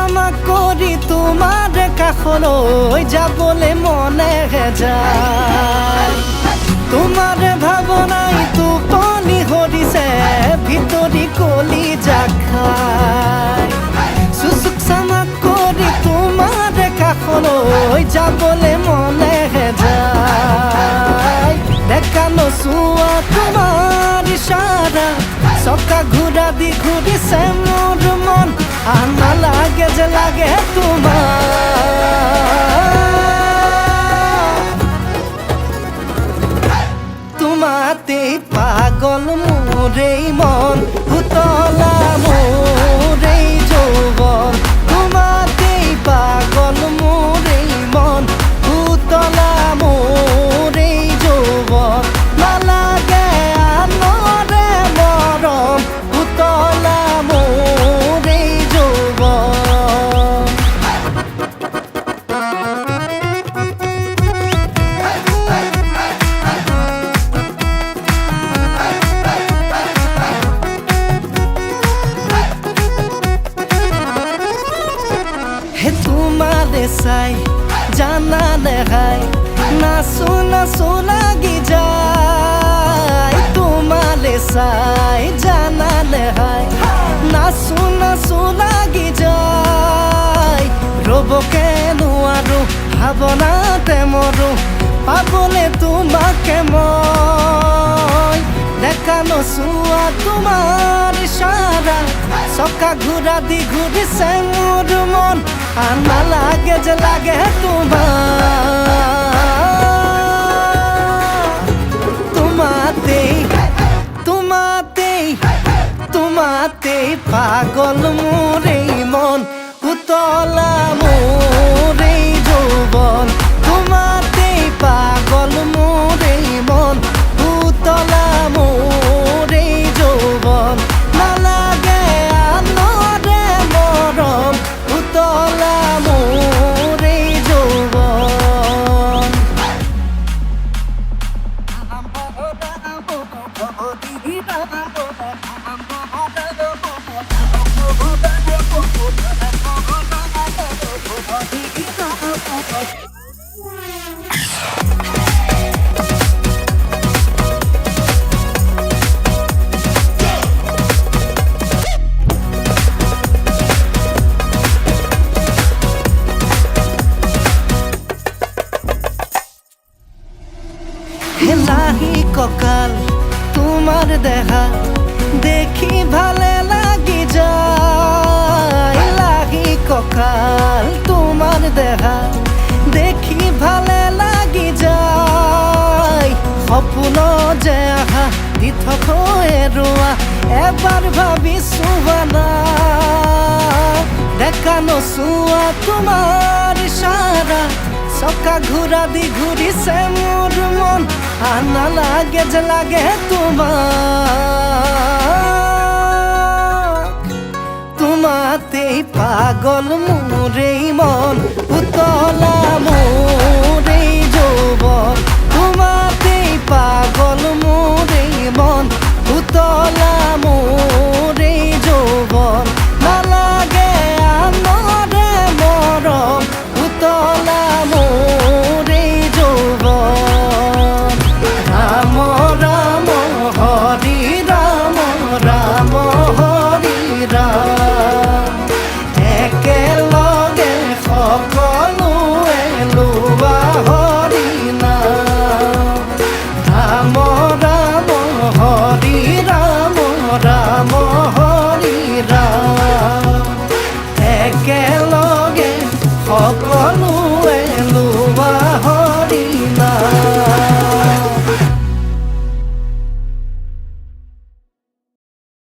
চামা কৰি তোমাৰ কাষলৈ যাবলে মনে যায় তোমাৰ ভাৱনাই টোপনি হৰিছে ভিতৰি কলিজা খাই চুচুক চামা কৰি তোমাৰ কাষলৈ যাবলে মনে যায় দেখা নোচোৱা তোমাৰ ইশাৰা চকা ঘূৰা দি ঘূৰিছে মোৰ মন আনা লাগে যে লাগে তোমাতেই পাগল মোৰ এই মন উতলা মোৰ এই যৌৱন তোমাতেই পাগল মোৰ এই মন উতলা মোৰ এই যৌৱন নালাগে আনৰে মৰম উতলা মোৰ এই যৌৱন হে তোমারে চাই জানা দেখাই নাচো নাচো লাগি যায় তোমারে চাই জানা দেখাই নাচো নাচো লাগি যায় ৰ'বকে নোৱাৰো ভাৱনাতে মৰো পাবলে তোমাকে মই দেখা নোচোৱা তোমাৰ ইশাৰা চকা ঘূৰা দি ঘূৰিছে মোৰ মন আনা লাগে যে লাগে তোমাতেই পাগল মোৰ এই মন উতলা মোৰ এই যৌৱন তোমাতেই পাগল মোৰ এই মন উতলা মোৰ এই যৌৱন নালাগে আনৰে মৰম উতলা মোৰ এই যৌৱন লাহি কঁকাল তোমাৰ দেহা দেখি ভালে লাগি যায় লাহি কঁকাল তোমাৰ দেহা দেখি ভালে লাগি যায় সপোন যে আহা দি থকো এৰুৱা এবাৰ ভাবিছো বানা দেখা নোচোৱা তোমাৰ ইশাৰা চকা ঘূৰা দি ঘূৰিছে মোৰ মন আনা লাগে যে লাগে তোমাতেই পাগল মোৰ এই মন উতলা মোৰ এই যৌৱন তোমাতেই পাগল মোৰ এই মন উতলা মোৰ